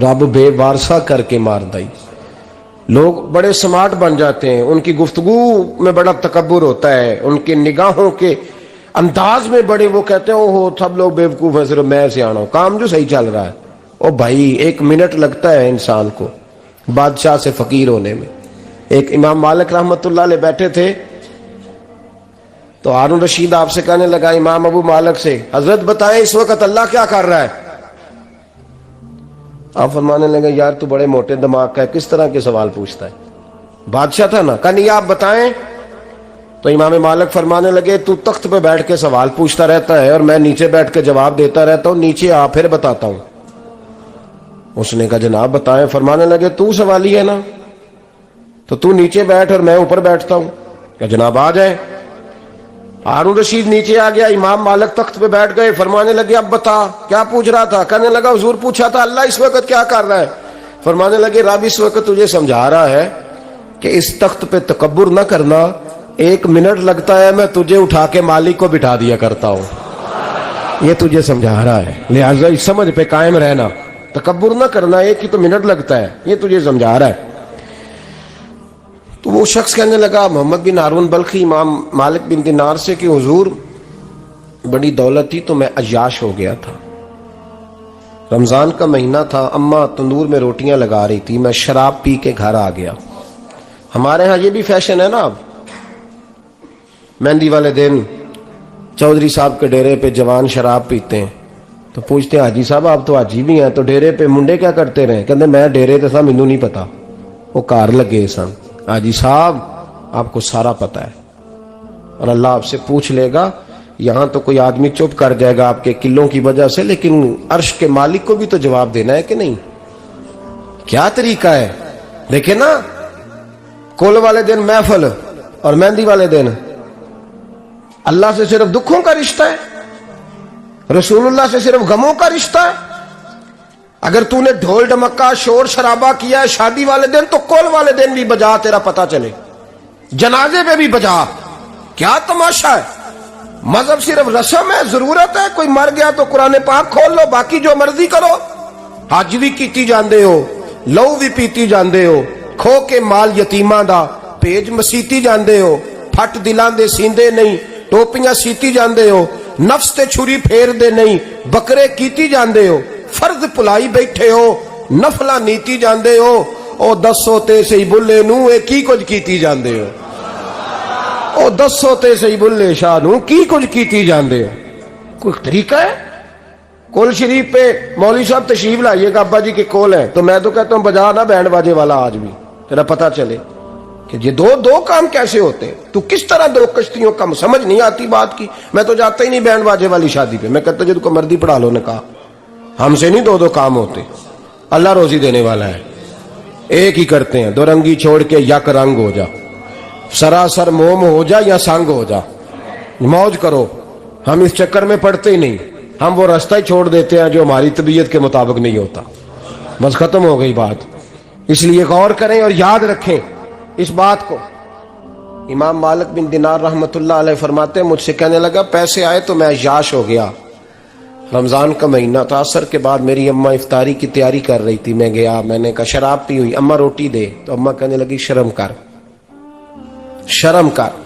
Speaker 1: رب بے وارثہ کر کے مار دائی. لوگ بڑے سمارٹ بن جاتے ہیں، ان کی گفتگو میں بڑا تکبر ہوتا ہے، ان کے نگاہوں کے انداز میں بڑے وہ کہتے ہیں اوہ سب لوگ بیوقوف ہیں صرف میں سیاںا ہوں، کام جو صحیح چل رہا ہے. او بھائی 1 منٹ لگتا ہے انسان کو بادشاہ سے فقیر ہونے میں. ایک امام مالک رحمت اللہ علیہ بیٹھے تھے تو ہارون رشید آپ سے کہنے لگا امام ابو مالک سے حضرت بتائیں اس وقت اللہ کیا کر رہا ہے؟ آپ فرمانے لگے یار تو بڑے موٹے دماغ کا ہے، کس طرح کے سوال پوچھتا ہے؟ بادشاہ تھا نا. کہا نہیں آپ بتائیں. تو امام مالک فرمانے لگے تو تخت پہ بیٹھ کے سوال پوچھتا رہتا ہے اور میں نیچے بیٹھ کے جواب دیتا رہتا ہوں، نیچے آ پھر بتاتا ہوں. اس نے کہا جناب بتائیں. فرمانے لگے تو سوالی ہے نا، تو تو نیچے بیٹھ اور میں اوپر بیٹھتا ہوں. کہ جناب آ جائے. ہارون رشید نیچے آ گیا، امام مالک تخت پہ بیٹھ گئے. فرمانے لگے اب بتا کیا پوچھ رہا تھا؟ کہنے لگا حضور پوچھا تھا اللہ اس وقت کیا کر رہا ہے. فرمانے لگے رب اس وقت تجھے سمجھا رہا ہے کہ اس تخت پہ تکبر نہ کرنا، 1 منٹ لگتا ہے میں تجھے اٹھا کے مالک کو بٹھا دیا کرتا ہوں. یہ تجھے سمجھا رہا ہے، لہٰذا اس سمجھ پہ قائم رہنا، تکبر نہ کرنا، 1 ہی تو منٹ لگتا ہے، یہ تجھے سمجھا رہا ہے. تو وہ شخص کہنے لگا محمد بن ہارون بلخی امام مالک بن دینار سے کہ حضور بڑی دولت تھی تو میں عیاش ہو گیا تھا. رمضان کا مہینہ تھا، اماں تندور میں روٹیاں لگا رہی تھی، میں شراب پی کے گھر آ گیا. ہمارے ہاں یہ بھی فیشن ہے نا، اب مہندی والے دن چودھری صاحب کے ڈیرے پہ جوان شراب پیتے ہیں تو پوچھتے ہیں حاجی صاحب آپ تو حاجی بھی ہیں تو ڈیرے پہ منڈے کیا کرتے رہے؟ کہتے میں ڈیرے تے سا مینوں نہیں پتا، وہ کار لگے سن. حاجی صاحب آپ کو سارا پتا ہے اور اللہ آپ سے پوچھ لے گا. یہاں تو کوئی آدمی چپ کر جائے گا آپ کے قلوں کی وجہ سے، لیکن عرش کے مالک کو بھی تو جواب دینا ہے کہ نہیں؟ کیا طریقہ ہے؟ دیکھیں نا، کل والے دن محفل اور مہندی والے دن اللہ سے صرف دکھوں کا رشتہ ہے، رسول اللہ سے صرف غموں کا رشتہ ہے. اگر تو نے ڈھول ڈمکا شور شرابہ کیا ہے شادی والے دن تو کل والے دن بھی بجا، تیرا پتہ چلے. جنازے پہ بھی بجا. کیا تماشا ہے؟ مذہب صرف رسم ہے، ضرورت ہے. کوئی مر گیا تو قرآن پاک کھول لو، باقی جو مرضی کرو. حج بھی کیتی جاندے ہو، لو بھی پیتی جاندے ہو، کھو کے مال یتیماں دا پیج مسیتی جاندے ہو، پھٹ دلاں دے سیندے نہیں، ٹوپیاں سیتی جاندے ہو، نفس تے چھری پھیر دے نہیں، بکرے کیتی جاندے ہو، فرض پلائی بیٹھے ہو، نفلہ نیتی جاندے ہو. او 10 ہوتے سی بلے نو اے کی کچھ کیتی جاندے ہو، او 10 ہوتے سی بلے شاہ نو کی کچھ کیتی جاندے ہو؟ کوئی طریقہ ہے؟ کول شریف پہ مولوی صاحب تشریف لائیے گا، ابا جی کے کول ہے، تو میں تو کہتا ہوں بجا نا بینڈ باجے والا آج بھی، تیرا پتہ چلے کہ یہ دو کام کیسے ہوتے ہیں۔ تو کس طرح دو کشتیوں کا سمجھ نہیں آتی بات کی۔ میں تو جاتا ہی نہیں بینڈ باجے والی شادی پہ، میں کہتا جی تو کو مردی پڑھا لو، نے کہا ہم سے نہیں دو کام ہوتے، اللہ روزی دینے والا ہے، ایک ہی کرتے ہیں، دو رنگی چھوڑ کے یک رنگ ہو جا، سراسر موم ہو جا یا سنگ ہو جا، موج کرو۔ ہم اس چکر میں پڑتے ہی نہیں، ہم وہ راستہ ہی چھوڑ دیتے ہیں جو ہماری طبیعت کے مطابق نہیں ہوتا، بس ختم ہو گئی بات۔ اس لیے غور کریں اور یاد رکھیں اس بات کو۔ امام مالک بن دینار رحمت اللہ علیہ فرماتے ہیں، مجھ سے کہنے لگا پیسے آئے تو میں عیاش ہو گیا، رمضان کا مہینہ تھا، عصر کے بعد میری اماں افطاری کی تیاری کر رہی تھی، میں گیا، میں نے کہا شراب پی ہوئی، اماں روٹی دے، تو اماں کہنے لگی شرم کر، شرم کر،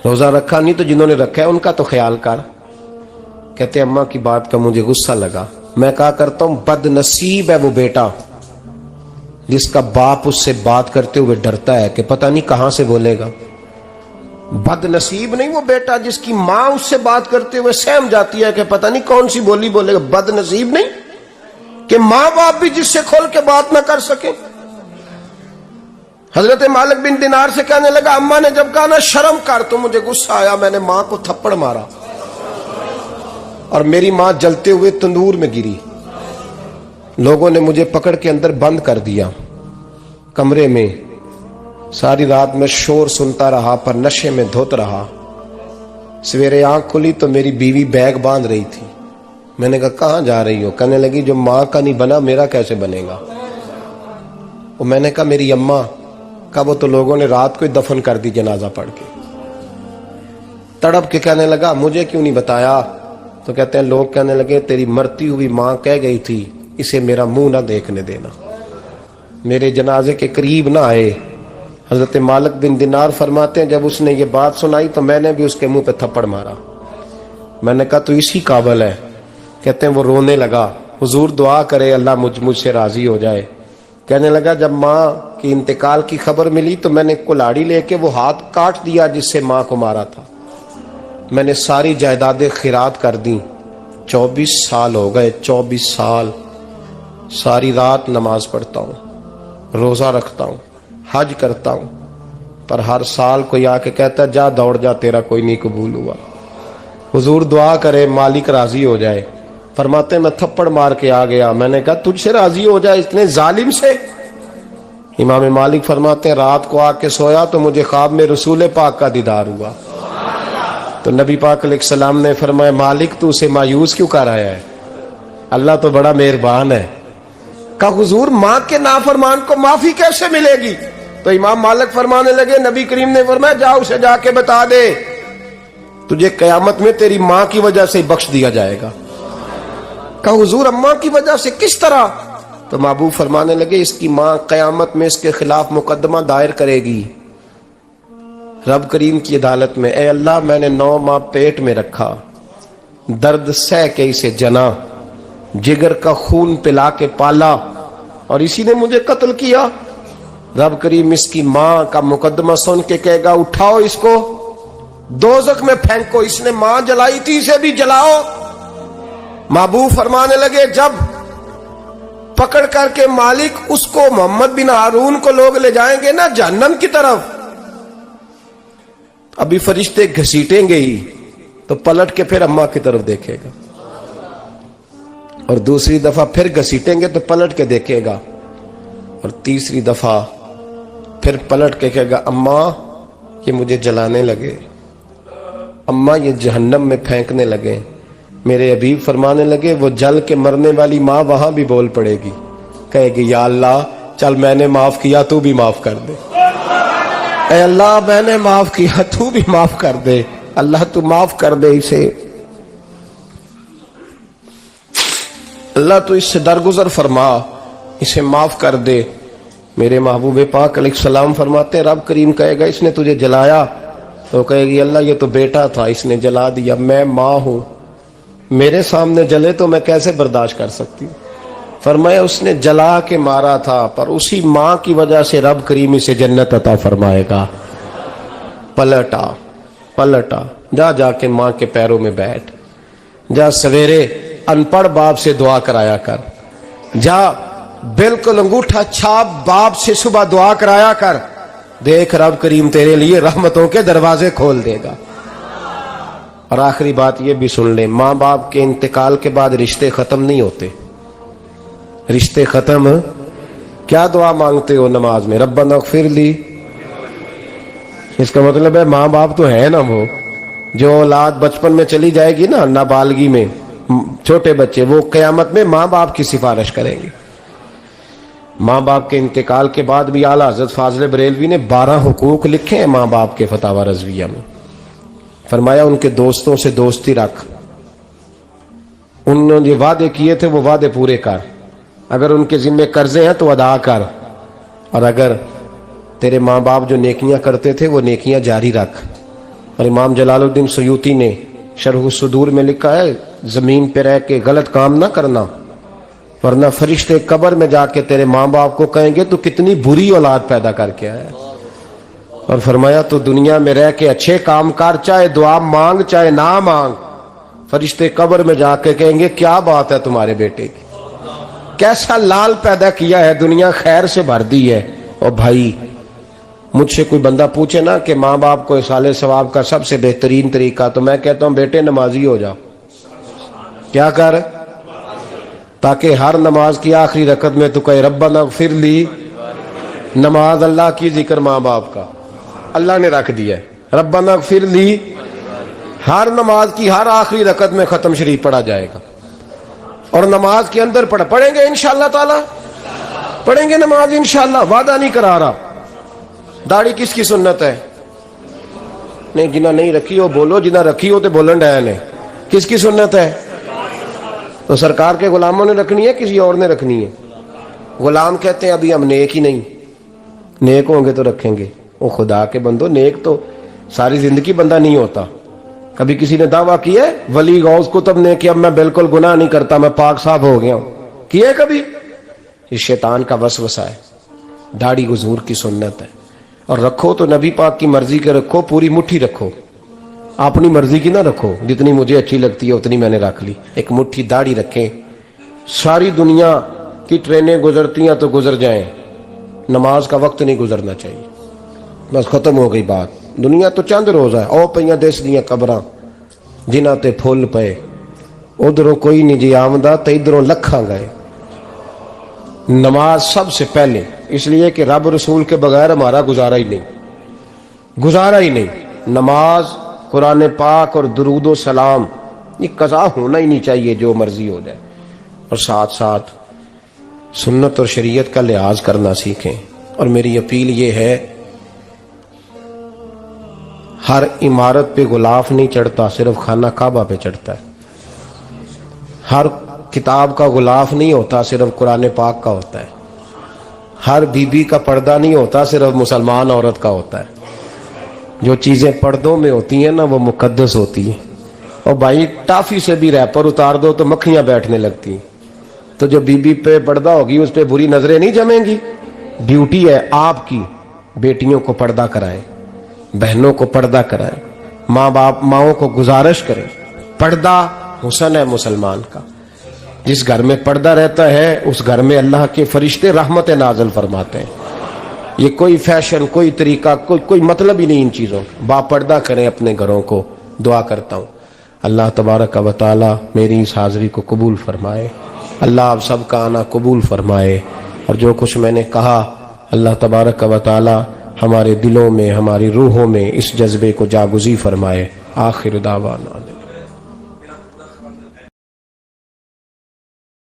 Speaker 1: روزہ رکھا نہیں تو جنہوں نے رکھا ہے ان کا تو خیال کر۔ کہتے اماں کی بات کا مجھے غصہ لگا، میں کہا کرتا ہوں بد نصیب ہے وہ بیٹا جس کا باپ اس سے بات کرتے ہوئے ڈرتا ہے کہ پتہ نہیں کہاں سے بولے گا۔ بد نصیب نہیں وہ بیٹا جس کی ماں اس سے بات کرتے ہوئے سہم جاتی ہے کہ پتہ نہیں کون سی بولی بولے گا۔ بد نصیب نہیں کہ ماں باپ بھی جس سے کھول کے بات نہ کر سکیں۔ حضرت مالک بن دینار سے کہنے لگا، اماں نے جب کہا نا شرم کر تو مجھے غصہ آیا، میں نے ماں کو تھپڑ مارا اور میری ماں جلتے ہوئے تندور میں گری۔ لوگوں نے مجھے پکڑ کے اندر بند کر دیا کمرے میں، ساری رات میں شور سنتا رہا پر نشے میں دھوت رہا۔ سویرے آنکھ کھلی تو میری بیوی بیگ باندھ رہی تھی، میں نے کہا کہاں جا رہی ہو؟ کہنے لگی جو ماں کا نہیں بنا میرا کیسے بنے گا؟ وہ میں نے کہا میری اماں کا، وہ تو لوگوں نے رات کو ہی دفن کر دی جنازہ پڑھ کے۔ تڑپ کے کہنے لگا مجھے کیوں نہیں بتایا؟ تو کہتے ہیں لوگ کہنے لگے تیری مرتی ہوئی ماں کہہ گئی تھی اسے میرا منہ نہ دیکھنے دینا، میرے جنازے کے قریب نہ آئے۔ حضرت مالک بن دینار فرماتے ہیں جب اس نے یہ بات سنائی تو میں نے بھی اس کے منہ پہ تھپڑ مارا۔ میں نے کہا تو اسی قابل ہے۔ کہتے ہیں وہ رونے لگا، حضور دعا کرے اللہ مجھ سے راضی ہو جائے۔ کہنے لگا جب ماں کی انتقال کی خبر ملی تو میں نے کلاڑی لے کے وہ ہاتھ کاٹ دیا جس سے ماں کو مارا تھا، میں نے ساری جائیدادیں خیرات کر دیں۔ 24 سال ہو گئے، 24 سال ساری رات نماز پڑھتا ہوں، روزہ رکھتا ہوں، حج کرتا ہوں، پر ہر سال کوئی آ کے کہتا جا دوڑ جا تیرا کوئی نہیں قبول ہوا۔ حضور دعا کرے مالک راضی ہو جائے۔ فرماتے میں تھپڑ مار کے آ گیا، میں نے کہا تجھ سے راضی ہو جائے اتنے ظالم سے؟ امام مالک فرماتے ہیں رات کو آ کے سویا تو مجھے خواب میں رسول پاک کا دیدار ہوا، تو نبی پاک علیہ السلام نے فرمایا مالک تو اسے مایوس کیوں کر آیا ہے؟ اللہ تو بڑا مہربان ہے۔ کہا حضور ماں کے نافرمان کو معافی کیسے ملے گی؟ تو امام مالک فرمانے لگے نبی کریم نے فرمایا جا اسے جا کے بتا دے تجھے قیامت میں تیری ماں کی وجہ سے بخش دیا جائے گا۔ کہا حضور اماں کی وجہ سے کس طرح؟ تو محبوب فرمانے لگے اس کی ماں قیامت میں اس کے خلاف مقدمہ دائر کرے گی رب کریم کی عدالت میں، اے اللہ میں نے 9 ماہ پیٹ میں رکھا، درد سہ کے اسے جنا، جگر کا خون پلا کے پالا اور اسی نے مجھے قتل کیا۔ رب کریم اس کی ماں کا مقدمہ سن کے کہے گا اٹھاؤ اس کو دوزخ میں پھینکو، اس نے ماں جلائی تھی اسے بھی جلاؤ۔ محبوب فرمانے لگے جب پکڑ کر کے مالک اس کو محمد بن ہارون کو لوگ لے جائیں گے نا جہنم کی طرف، ابھی فرشتے گھسیٹیں گے ہی تو پلٹ کے پھر اماں کی طرف دیکھے گا، اور دوسری دفعہ پھر گھسیٹیں گے تو پلٹ کے دیکھے گا، اور تیسری دفعہ پھر پلٹ کے کہے گا اماں یہ مجھے جلانے لگے، اماں یہ جہنم میں پھینکنے لگے۔ میرے حبیب فرمانے لگے وہ جل کے مرنے والی ماں وہاں بھی بول پڑے گی، کہے گی یا اللہ چل میں نے معاف کیا تو بھی معاف کر دے، اے اللہ میں نے معاف کیا تو بھی معاف کر دے، اللہ تو معاف کر دے اسے، اللہ تو اس سے درگزر فرما، اسے معاف کر دے۔ میرے محبوب پاک علیہ السلام فرماتے رب کریم کہے گا اس نے تجھے جلایا، تو کہے گی اللہ یہ تو بیٹا تھا اس نے جلا دیا، میں ماں ہوں، میرے سامنے جلے تو میں کیسے برداشت کر سکتی ہوں؟ فرمایا اس نے جلا کے مارا تھا، پر اسی ماں کی وجہ سے رب کریم اسے جنت عطا فرمائے گا۔ پلٹا جا کے ماں کے پیروں میں بیٹھ، جا سویرے ان پڑھ باپ سے دعا کرایا کر، جا بالکل انگوٹھا چھاپ باپ سے صبح دعا کرایا کر، دیکھ رب کریم تیرے لیے رحمتوں کے دروازے کھول دے گا۔ اور آخری بات یہ بھی سن لیں، ماں باپ کے انتقال کے بعد رشتے ختم نہیں ہوتے۔ رشتے ختم، کیا دعا مانگتے ہو نماز میں؟ ربنا اغفر لی، اس کا مطلب ہے ماں باپ تو ہے نا، وہ جو اولاد بچپن میں چلی جائے گی نا، نابالغی میں چھوٹے بچے، وہ قیامت میں ماں باپ کی سفارش کریں گے۔ ماں باپ کے انتقال کے بعد بھی اعلیٰ حضرت فاضل بریلوی نے 12 حقوق لکھے ہیں ماں باپ کے فتاوی رضویہ میں۔ فرمایا ان کے دوستوں سے دوستی رکھ، انہوں نے جو وعدے کیے تھے وہ وعدے پورے کر، اگر ان کے ذمہ قرضے ہیں تو ادا کر، اور اگر تیرے ماں باپ جو نیکیاں کرتے تھے وہ نیکیاں جاری رکھ۔ اور امام جلال الدین سیوطی نے شرح الصدور میں لکھا ہے، زمین پہ رہ کے غلط کام نہ کرنا، ورنہ فرشتے قبر میں جا کے تیرے ماں باپ کو کہیں گے تو کتنی بری اولاد پیدا کر کے آیا۔ اور فرمایا تو دنیا میں رہ کے اچھے کام کر، چاہے دعا مانگ چاہے نہ مانگ، فرشتے قبر میں جا کے کہیں گے کیا بات ہے تمہارے بیٹے کی، کیسا لال پیدا کیا ہے، دنیا خیر سے بھر دی ہے۔ اور بھائی مجھ سے کوئی بندہ پوچھے نا کہ ماں باپ کو ایصال ثواب کا سب سے بہترین طریقہ، تو میں کہتا ہوں بیٹے نمازی ہو جاؤ۔ کیا کر؟ تاکہ ہر نماز کی آخری رکعت میں تو کہے ربنا اغفر لی۔ نماز اللہ کی، ذکر ماں باپ کا، اللہ نے رکھ دیا ہے ربنا اغفر لی، ہر نماز کی ہر آخری رکعت میں ختم شریف پڑھا جائے گا۔ اور نماز کے اندر پڑھیں گے انشاءاللہ تعالی، پڑھیں گے نماز انشاءاللہ، وعدہ نہیں کرا رہا۔ داڑھی کس کی سنت ہے؟ نہیں، جنہ نہیں رکھی ہو بولو، جنہ رکھی ہو تو بولن ڈایا نے۔ کس کی سنت ہے؟ تو سرکار کے غلاموں نے رکھنی ہے، کسی اور نے رکھنی ہے؟ غلام کہتے ہیں ابھی ہم نیک ہی نہیں، نیک ہوں گے تو رکھیں گے۔ وہ خدا کے بندو، نیک تو ساری زندگی بندہ نہیں ہوتا۔ کبھی کسی نے دعویٰ کیا ہے ولی غوث کتب نے کہ اب میں بالکل گناہ نہیں کرتا، میں پاک صاف ہو گیا ہوں؟ کیا ہے کبھی؟ یہ شیطان کا وسوسہ ہے۔ داڑھی حضور کی سنت ہے، اور رکھو تو نبی پاک کی مرضی کے رکھو، پوری مٹھی رکھو، اپنی مرضی کی نہ رکھو، جتنی مجھے اچھی لگتی ہے اتنی میں نے رکھ لی۔ ایک مٹھی داڑھی رکھیں، ساری دنیا کی ٹرینیں گزرتی ہیں تو گزر جائیں، نماز کا وقت نہیں گزرنا چاہیے، بس ختم ہو گئی بات۔ دنیا تو چند روز ہے، او پئیاں دس دیاں قبراں جنہاں تے پھول پئے، ادھروں کوئی نہیں جی آمدہ تے ادھروں لکھاں گئے۔ نماز سب سے پہلے، اس لیے کہ رب رسول کے بغیر ہمارا گزارا ہی نہیں۔ نماز، قرآن پاک اور درود و سلام، یہ قضا ہونا ہی نہیں چاہیے، جو مرضی ہو جائے۔ اور ساتھ ساتھ سنت اور شریعت کا لحاظ کرنا سیکھیں۔ اور میری اپیل یہ ہے، ہر عمارت پہ غلاف نہیں چڑھتا، صرف خانہ کعبہ پہ چڑھتا ہے۔ ہر کتاب کا غلاف نہیں ہوتا، صرف قرآن پاک کا ہوتا ہے۔ ہر بی بی کا پردہ نہیں ہوتا، صرف مسلمان عورت کا ہوتا ہے۔ جو چیزیں پردوں میں ہوتی ہیں نا وہ مقدس ہوتی ہیں۔ اور بھائی ٹافی سے بھی ریپر اتار دو تو مکھیاں بیٹھنے لگتی ہیں، تو جو بی بی پہ پردہ ہوگی اس پہ بری نظریں نہیں جمیں گی۔ ڈیوٹی ہے آپ کی، بیٹیوں کو پردہ کرائیں، بہنوں کو پردہ کرائیں، ماؤں کو گزارش کریں۔ پردہ حسن ہے مسلمان کا۔ جس گھر میں پردہ رہتا ہے اس گھر میں اللہ کے فرشتے رحمت نازل فرماتے ہیں۔ یہ کوئی فیشن، کوئی طریقہ، کوئی مطلب ہی نہیں ان چیزوں۔ با پردہ کریں اپنے گھروں کو۔ دعا کرتا ہوں اللہ تبارک و تعالی میری اس حاضری کو قبول فرمائے، اللہ آپ سب کا آنا قبول فرمائے، اور جو کچھ میں نے کہا اللہ تبارک و تعالی ہمارے دلوں میں، ہماری روحوں میں اس جذبے کو جاگزی فرمائے۔ آخر دعوانا